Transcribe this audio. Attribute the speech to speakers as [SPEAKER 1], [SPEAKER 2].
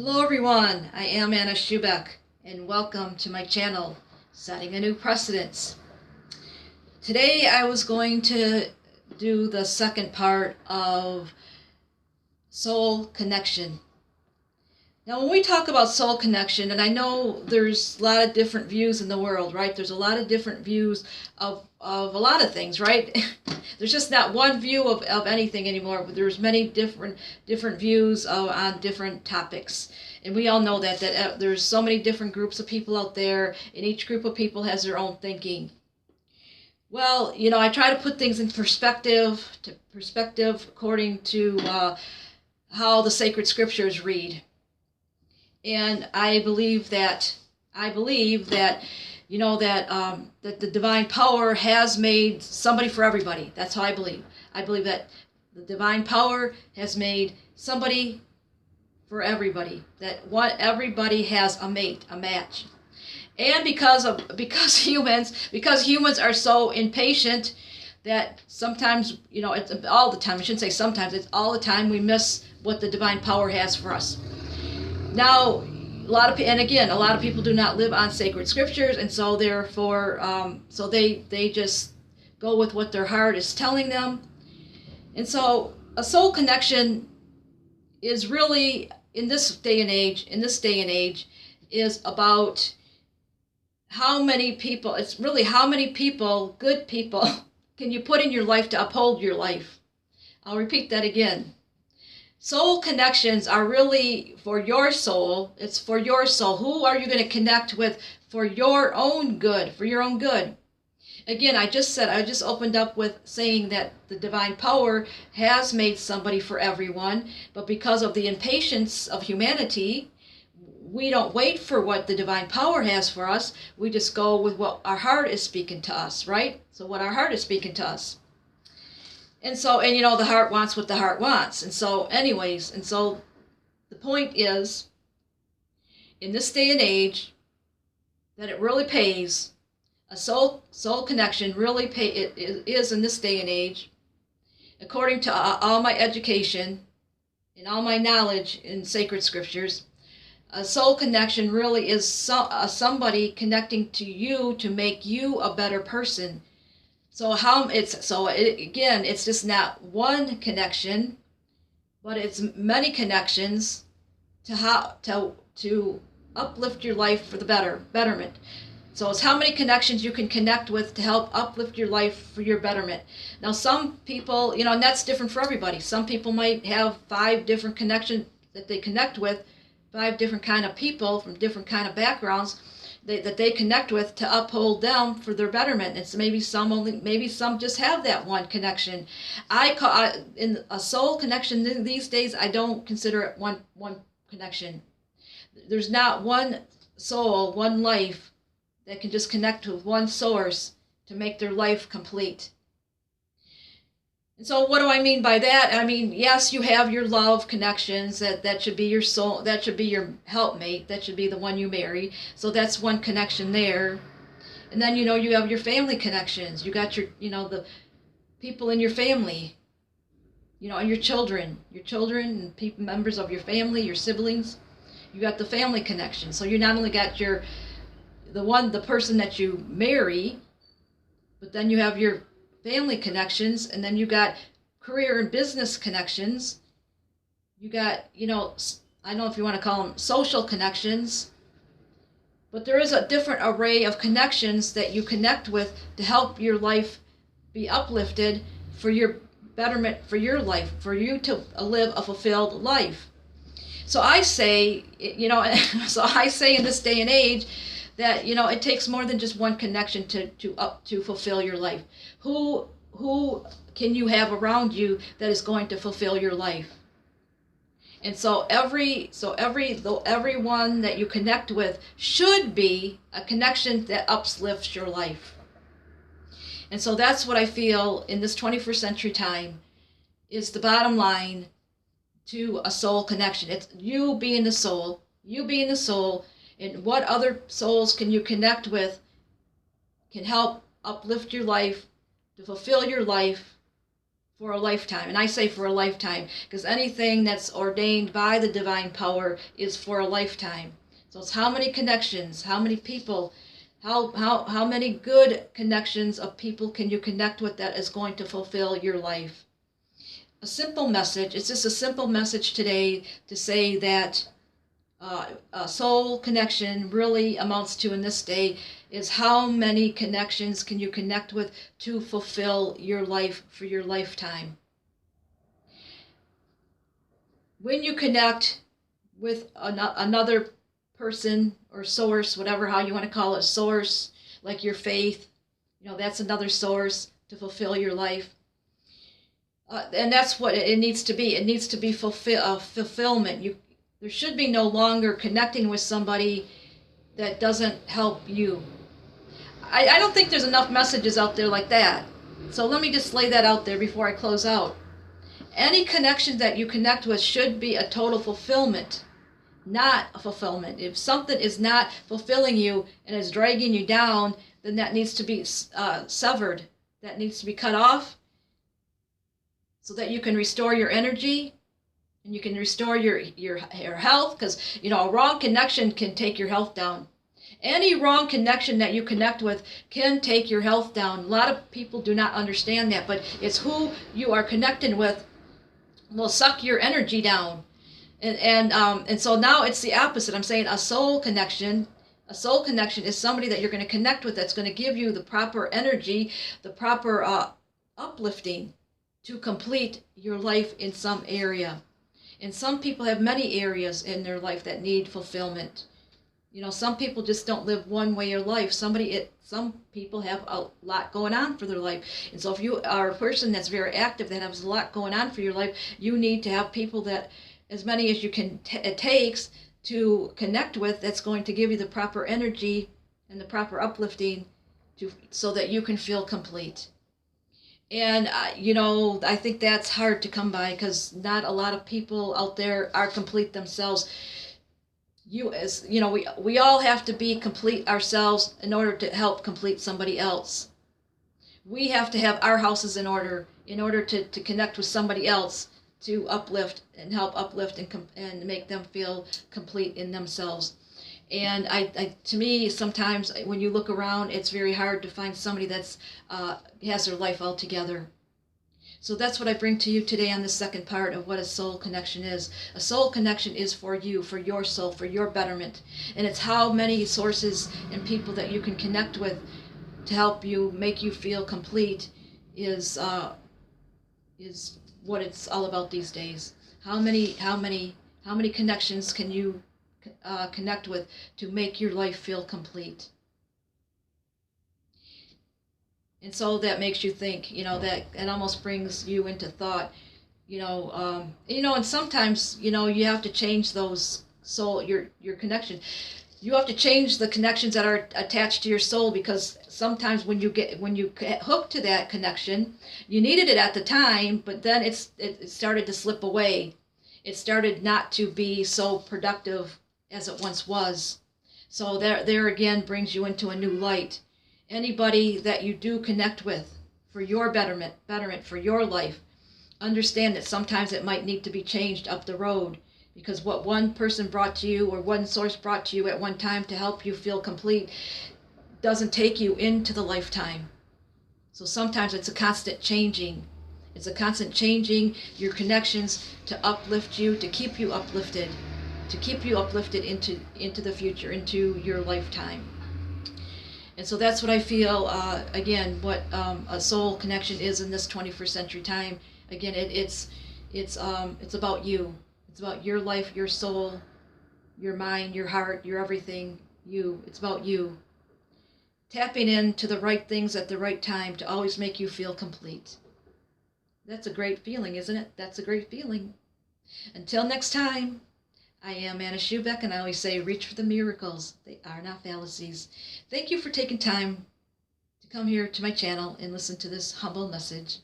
[SPEAKER 1] Hello everyone, I am Anna Schubeck and welcome to my channel, Setting a New Precedence. Today I was going to do the second part of soul connection. Now when we talk about soul connection, and I know there's a lot of different views in the world, right? There's a lot of different views of a lot of things, right? There's just not one view of anything anymore, but there's many different views on different topics. And we all know that there's so many different groups of people out there, and each group of people has their own thinking. Well, I try to put things in perspective according to how the sacred scriptures read. And I believe that that the divine power has made somebody for everybody. That's how I believe. I believe that the divine power has made somebody for everybody. Everybody has a mate, a match. And because humans are so impatient that sometimes, it's all the time. I shouldn't say sometimes, it's all the time we miss what the divine power has for us. Now, a lot of people do not live on sacred scriptures, and so therefore, they just go with what their heart is telling them. And so, a soul connection is really in this day and age, is about how many people. It's really how many people, good people, can you put in your life to uphold your life. I'll repeat that again. Soul connections are really for your soul. It's for your soul. Who are you going to connect with for your own good, Again, I just opened up with saying that the divine power has made somebody for everyone, but because of the impatience of humanity, we don't wait for what the divine power has for us. We just go with what our heart is speaking to us, right? So what our heart is speaking to us. And the heart wants what the heart wants. And so the point is, in this day and age, that it really pays. A soul connection really is in this day and age, according to all my education and all my knowledge in sacred scriptures. A soul connection really is somebody connecting to you to make you a better person. It's just not one connection, but it's many connections to uplift your life for the betterment. So it's how many connections you can connect with to help uplift your life for your betterment. Now some people, and that's different for everybody. Some people might have 5 different connections that they connect with, 5 different kind of people from different kind of backgrounds that they connect with to uphold them for their betterment. It's maybe some just have that one connection. In a soul connection these days, I don't consider it one connection. There's not one soul, one life that can just connect with one source to make their life complete. And so what do I mean by that? I mean, yes, you have your love connections. That should be your soul. That should be your helpmate. That should be the one you marry. So that's one connection there. And then, you have your family connections. You got your, the people in your family, and your children and members of your family, your siblings. You got the family connection. So you not only got the person that you marry, but then you have your family connections, and then you got career and business connections. You got, I don't know if you want to call them social connections, but there is a different array of connections that you connect with to help your life be uplifted for your betterment, for your life, for you to live a fulfilled life. So I say, in this day and age, that it takes more than just one connection to fulfill your life. Who can you have around you that is going to fulfill your life? And so everyone that you connect with should be a connection that uplifts your life. And so that's what I feel in this 21st century time is the bottom line to a soul connection. It's you being the soul, and what other souls can you connect with can help uplift your life, to fulfill your life for a lifetime. And I say for a lifetime because anything that's ordained by the divine power is for a lifetime. So it's how many connections, how many people, how many good connections of people can you connect with that is going to fulfill your life. A simple message. It's just a simple message today to say that a soul connection really amounts to in this day is how many connections can you connect with to fulfill your life for your lifetime. When you connect with another person or source, whatever how you want to call it, source, like your faith, that's another source to fulfill your life. And that's what it needs to be. It needs to be fulfillment. There should be no longer connecting with somebody that doesn't help you. I don't think there's enough messages out there like that. So let me just lay that out there before I close out. Any connection that you connect with should be a total fulfillment, not a fulfillment. If something is not fulfilling you and is dragging you down, then that needs to be severed. That needs to be cut off so that you can restore your energy and you can restore your health, because a wrong connection can take your health down. Any wrong connection that you connect with can take your health down. A lot of people do not understand that, but it's who you are connecting with will suck your energy down. And so now it's the opposite. I'm saying a soul connection. A soul connection is somebody that you're going to connect with that's going to give you the proper energy, the proper uplifting to complete your life in some area. And some people have many areas in their life that need fulfillment. Some people just don't live one way of life. Some people have a lot going on for their life. And so if you are a person that's very active, that has a lot going on for your life, you need to have people that, as many as you can, it takes to connect with, that's going to give you the proper energy and the proper uplifting so that you can feel complete. And, I think that's hard to come by because not a lot of people out there are complete themselves. We all have to be complete ourselves in order to help complete somebody else. We have to have our houses in order to connect with somebody else, to uplift and help uplift and make them feel complete in themselves. And to me, sometimes when you look around, it's very hard to find somebody that's has their life all together. So that's what I bring to you today on the second part of what a soul connection is. A soul connection is for you, for your soul, for your betterment. And it's how many sources and people that you can connect with to help you, make you feel complete is what it's all about these days. How many connections can you connect with to make your life feel complete? And so that makes you think, that it almost brings you into thought, and sometimes, you have to change those soul, your connection. You have to change the connections that are attached to your soul, because sometimes when you get hooked to that connection, you needed it at the time, but then it started to slip away. It started not to be so productive as it once was. So there again brings you into a new light. Anybody that you do connect with for your betterment for your life, understand that sometimes it might need to be changed up the road, because what one person brought to you or one source brought to you at one time to help you feel complete doesn't take you into the lifetime. So sometimes it's a constant changing. It's a constant changing your connections to uplift you, to keep you uplifted into the future, into your lifetime. And so that's what I feel, again, what a soul connection is in this 21st century time. Again, it's about you. It's about your life, your soul, your mind, your heart, your everything, you. It's about you. Tapping into the right things at the right time to always make you feel complete. That's a great feeling, isn't it? That's a great feeling. Until next time. I am Anna Schubeck, and I always say, reach for the miracles. They are not fallacies. Thank you for taking time to come here to my channel and listen to this humble message.